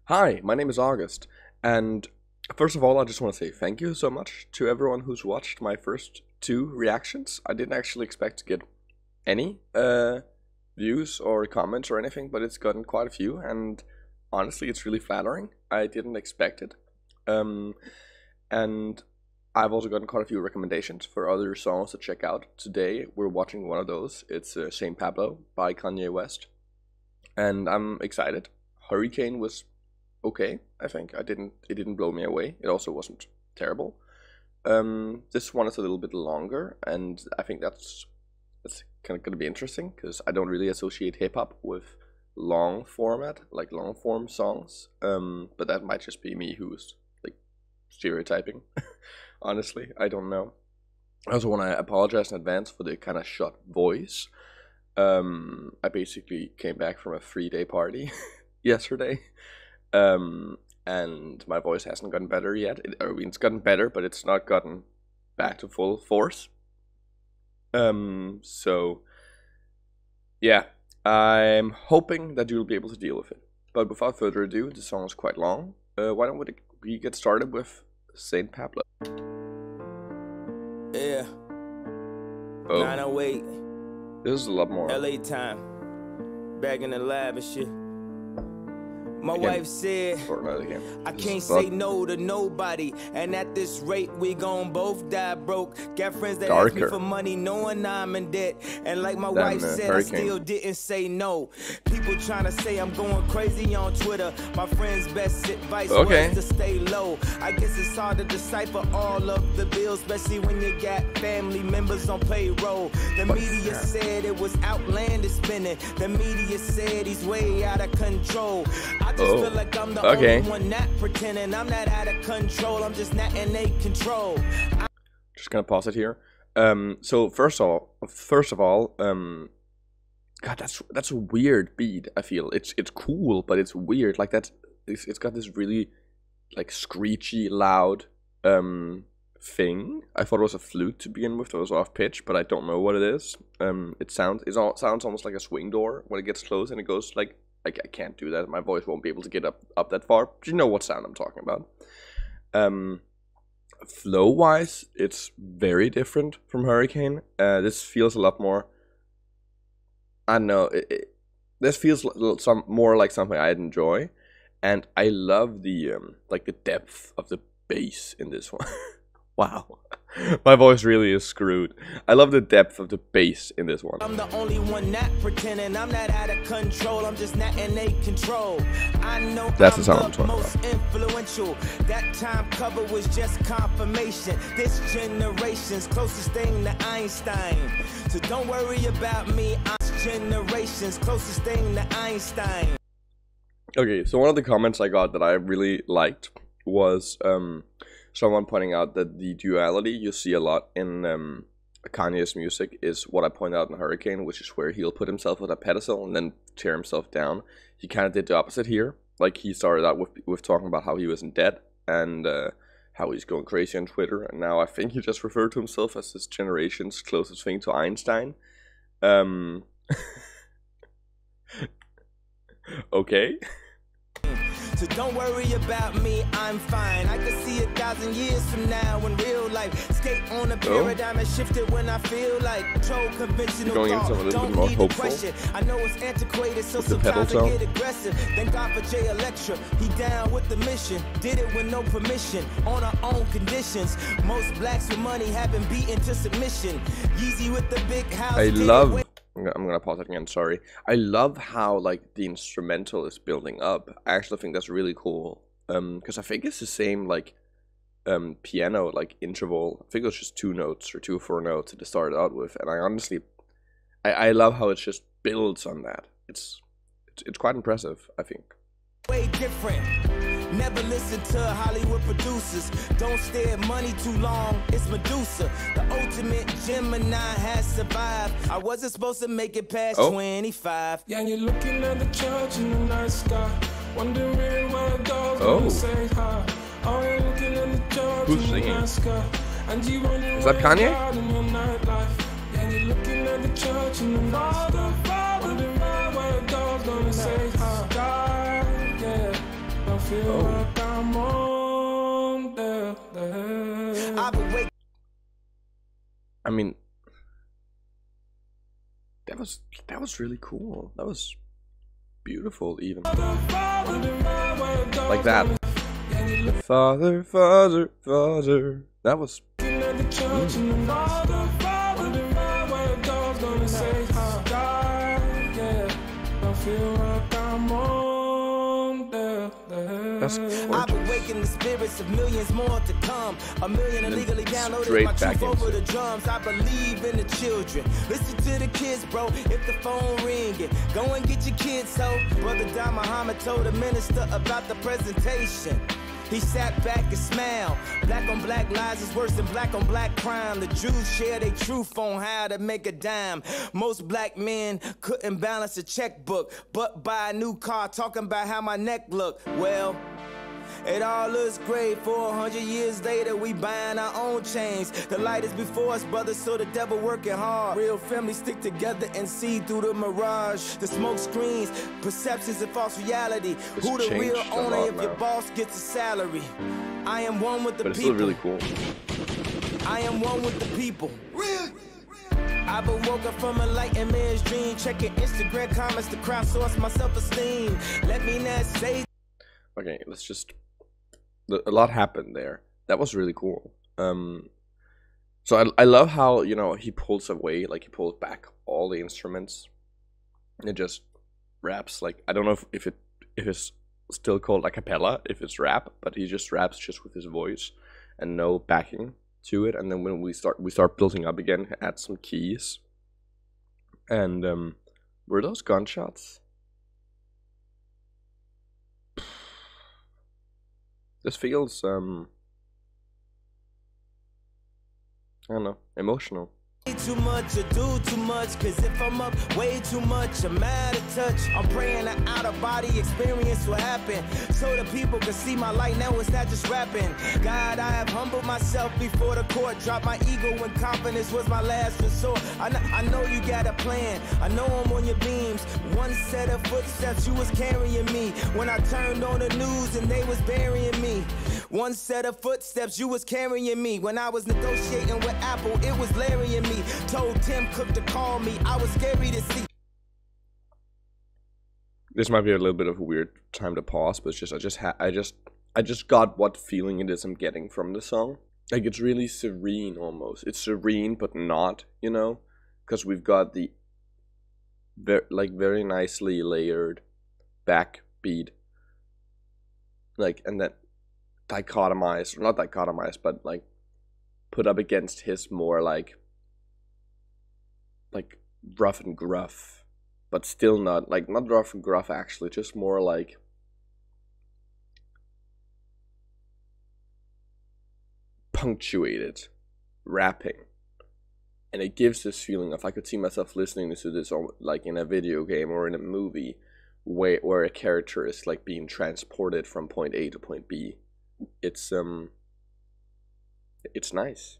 Hi, my name is August, and first of all, I just want to say thank you so much to everyone who's watched my first two reactions. I didn't actually expect to get any views or comments or anything, but it's gotten quite a few, and honestly, it's really flattering. I didn't expect it. And I've also gotten quite a few recommendations for other songs to check out. Today, we're watching one of those. It's Saint Pablo by Kanye West, and I'm excited. Hurricane was okay, I think. It didn't blow me away. It also wasn't terrible. This one is a little bit longer, and I think that's kind of gonna be interesting because I don't really associate hip hop with long format, like long form songs. But that might just be me who's like stereotyping. Honestly, I don't know. I also want to apologize in advance for the kind of short voice. I basically came back from a 3-day party yesterday. And my voice hasn't gotten better yet. It's gotten better, but it's not gotten back to full force. So yeah, I'm hoping that you'll be able to deal with it. But without further ado, the song is quite long. Why don't we get started with Saint Pablo? Yeah. Oh, 908. this is a lot more. LA time. Back in the lab and shit. My Again. wife said, I can't say no to nobody, and at this rate we gon' both die broke. Got friends that ask me for money knowing I'm in debt, and like my wife said, I still didn't say no. People trying to say I'm going crazy on Twitter. My friend's best advice was to stay low. I guess it's hard to decipher all of the bills, especially when you got family members on payroll. The media said it was outlandish spending. The media said he's way out of control. I just feel like I'm the only one not pretending. I'm not out of control. I'm just not in a control. Just gonna pause it here. So first of all, God, that's a weird beat. I feel it's cool, but it's weird. Like it's got this really like screechy, loud thing. I thought it was a flute to begin with. That was off pitch, but I don't know what it is. It sounds almost like a swing door when it gets close and it goes like. I can't do that. My voice won't be able to get up that far. But you know what sound I'm talking about. Flow-wise, it's very different from Hurricane. This feels a lot more. I don't know. This feels more like something I'd enjoy, and I love the like the depth of the bass in this one. Wow, my voice really is screwed. I love the depth of the bass in this one. I'm the only one not pretending. I'm not out of control. I'm just not in a control. I know that's the sound I'm talking most influential. That time cover was just confirmation. This generation's closest thing to Einstein. So don't worry about me. I'm generation's closest thing to Einstein. Okay, so one of the comments I got that I really liked was someone pointing out that the duality you see a lot in Kanye's music is what I point out in Hurricane, which is where he'll put himself on a pedestal and then tear himself down. He kind of did the opposite here. Like he started out with talking about how he was in debt and how he's going crazy on Twitter, and now I think he just referred to himself as this generation's closest thing to Einstein. Okay. So don't worry about me, I'm fine. I can see 1,000 years from now in real life. Skate on a paradigm and shift it when I feel like control conventional thought. Don't need to question. I know it's antiquated, so sometimes I get aggressive. Thank God for Jay Electra. He down with the mission. Did it with no permission, on our own conditions. Most blacks with money have been beaten to submission. Yeezy with the big house. I love. I'm gonna pause it again, sorry. I love how like the instrumental is building up. I actually think that's really cool. Because I think it's the same like piano like interval. I think it was just 2 notes or 2 or 4 notes that it started out with, and I honestly I love how it just builds on that. It's quite impressive, I think. Way different. Never listen to Hollywood producers. Don't stare at money too long. It's Medusa. The ultimate Gemini has survived. I wasn't supposed to make it past 25. Yeah, you're looking at the church in the night sky. Wondering where the dogs gonna say hi. Oh, you're looking at the church Who's in the night sky. And you is that Kanye? Yeah, you're looking at the church in the night sky. Wondering where the dogs gonna say hi. Yeah. I mean, that was really cool. That was beautiful, even like that. Father, Father, Father. That was. That's gorgeous. I've awakened the spirits of millions more to come. A million illegally downloaded my true phone for the drums. I believe in the children. Listen to the kids, bro. If the phone ringing, go and get your kids. So, Brother Don Muhammad told the minister about the presentation. He sat back and smiled. Black on black lies is worse than black on black crime. The Jews share their truth on how to make a dime. Most black men couldn't balance a checkbook, but buy a new car talking about how my neck look. Well, it all looks great. 400 years later, we buying our own chains. The light is before us, brothers, so the devil working hard. Real families stick together and see through the mirage. The smoke screens, perceptions and false reality. Who the real owner if your boss gets a salary? I am one with the people. But it's still really cool. I am one with the people. I've been woken from a light and man's dream. Checking Instagram comments to crowdsource my self-esteem. Let me not say. Okay, let's just. A lot happened there. That was really cool. So I love how, you know, he pulls away, like he pulls back all the instruments. It just raps like, I don't know if it's still called a cappella, if it's rap, but he just raps just with his voice and no backing to it. And then when we start building up again, add some keys. And were those gunshots? This feels, I don't know, emotional. Too much or do too much, cause if I'm up way too much, I'm out of touch. I'm praying an out-of-body experience will happen, so the people can see my light. Now it's not just rapping. God, I have humbled myself before the court, dropped my ego when confidence was my last resort. I know you got a plan, I know I'm on your beams. One set of footsteps, you was carrying me when I turned on the news and they was burying me. One set of footsteps, you was carrying me when I was negotiating with Apple, it was Larry and me. Told Tim Cook to call me, I was scary to see. This might be a little bit of a weird time to pause, but it's just I just got what feeling it is I'm getting from the song. Like, it's really serene almost. It's serene but not, you know, because we've got the very nicely layered backbeat, like, and then dichotomized, or not dichotomized, but like put up against his more like rough and gruff, but still not rough and gruff actually, just more like punctuated rapping. And it gives this feeling of, I could see myself listening to this like in a video game or in a movie where a character is like being transported from point A to point B. It's nice.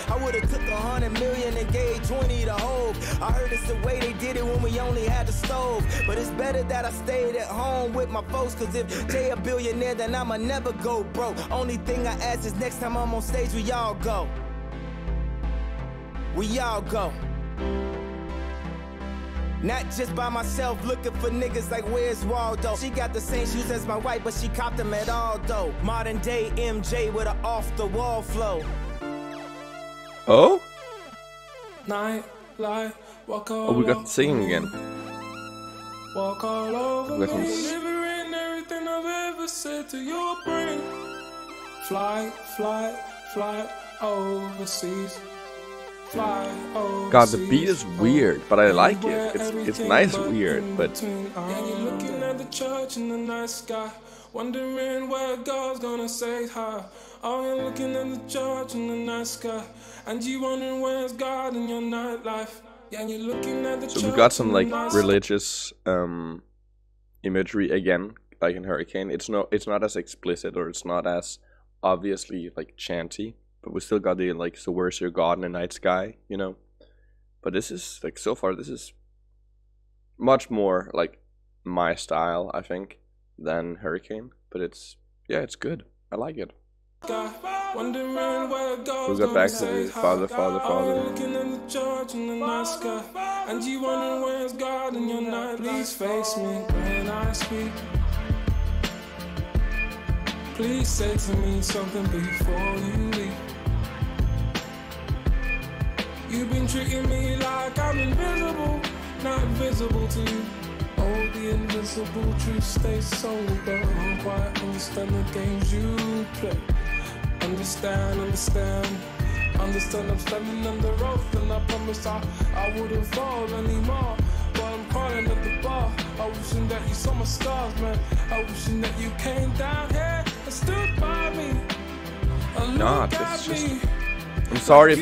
I would've took 100 million and gave 20 to Hope. I heard it's the way they did it when we only had the stove. But it's better that I stayed at home with my folks, cause if they a billionaire, then I'ma never go broke. Only thing I ask is next time I'm on stage, we all go. We all go. Not just by myself, looking for niggas like where's Waldo. She got the same shoes as my wife, but she copped them at all though. Modern day MJ with an off the wall flow. Oh? Night, light, walk all Oh, we got the singing again. Walk all over, delivering everything I've ever said to your brain. Fly, fly, fly overseas. Fly overseas. God, the beat is weird, but I like it. It's nice weird, but yeah, you're looking at the church in the night sky, wondering where God's gonna say hi. Oh, you're looking at the church in the night sky, and you wondering where's God in your nightlife. Yeah, you're looking at the church. So we got some like religious imagery again, like in Hurricane. It's not as explicit, or it's not as obviously like chanty, but we still got the like, so where's your God in the night sky, you know? But this is like, so far this is much more like my style, I think, than Hurricane. But it's, yeah, it's good. I like it. Wondering where God's got back to say the Father, Father, Father. Looking in the church in the night sky, and you wondering where's God in your night. Please face me when I speak. Please say to me something before you leave. You've been treating me like I'm invisible, not visible to you. Oh, the invisible truth stays sober. Don't quite understand the games you play. Understand, I'm standing under oath, and I promise I wouldn't fall anymore. But I'm crying at the bar. I wishing that you saw my scars, man. I wishing that you came down here and stood by me. I'm sorry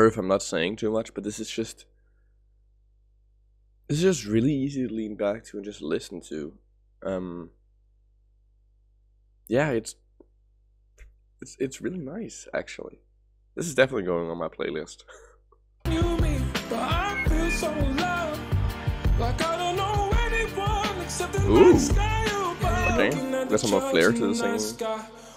if I'm not saying too much, but this is just really easy to lean back to and just listen to. Yeah, it's really nice, actually. This is definitely going on my playlist. Ooh. Okay, there's some more flair to the singing.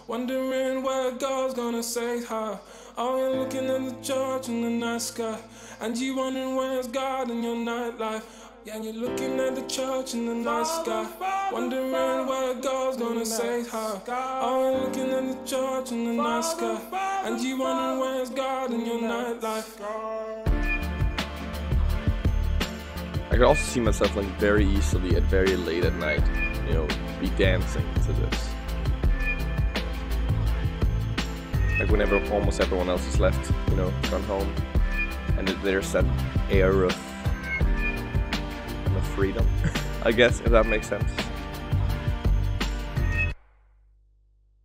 Wondering where God's gonna say hi. Oh, you're looking at the church in the night sky, and you wondering where's God in your nightlife. Yeah, you're looking at the church in the night sky, wondering where God's gonna say hi. Oh, you're looking at the church in the night sky, and you wondering where's God in your nightlife. I could also see myself like very easily at very late at night, you know, be dancing to this. Like whenever almost everyone else is left, you know, gone home, and there's that air of freedom, I guess, if that makes sense.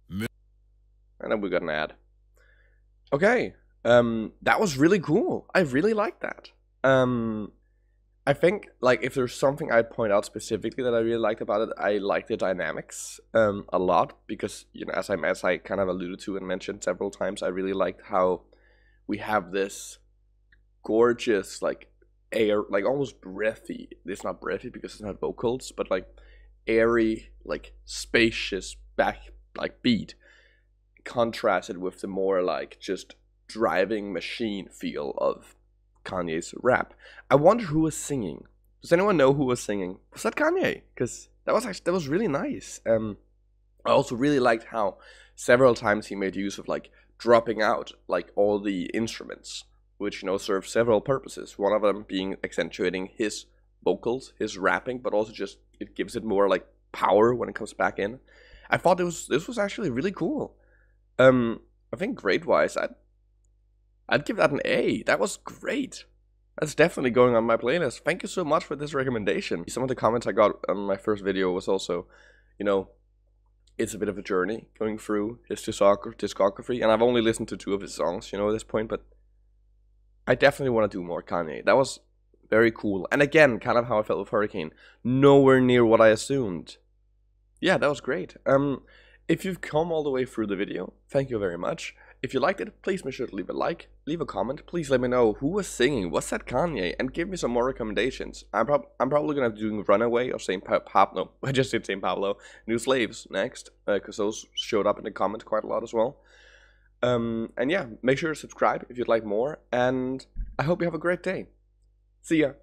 And then we got an ad. Okay, that was really cool. I really like that. I think, like, if there's something I'd point out specifically that I really liked about it, I like the dynamics a lot, because, you know, as I kind of alluded to and mentioned several times, I really liked how we have this gorgeous, like, air, like almost breathy. It's not breathy because it's not vocals, but like airy, like spacious beat, contrasted with the more like just driving machine feel of Kanye's rap. I wonder who was singing. Does anyone know who was singing? Was that Kanye? Because that was really nice. I also really liked how several times he made use of like dropping out like all the instruments, which, you know, serve several purposes. One of them being accentuating his vocals, his rapping, but also just it gives it more like power when it comes back in. I thought this was actually really cool. I think grade-wise, I'd give that an A. That was great. That's definitely going on my playlist. Thank you so much for this recommendation. Some of the comments I got on my first video was also, you know, it's a bit of a journey going through his discography, and I've only listened to 2 of his songs, you know, at this point, but I definitely want to do more Kanye. That was very cool. And again, kind of how I felt with Hurricane. Nowhere near what I assumed. Yeah, that was great. If you've come all the way through the video, thank you very much. If you liked it, please make sure to leave a like, leave a comment. Please let me know who was singing, what's that Kanye, and give me some more recommendations. I'm probably going to be doing Runaway or St. Pablo. I just did St. Pablo. New Slaves next, because those showed up in the comments quite a lot as well. And yeah, make sure to subscribe if you'd like more, and I hope you have a great day. See ya.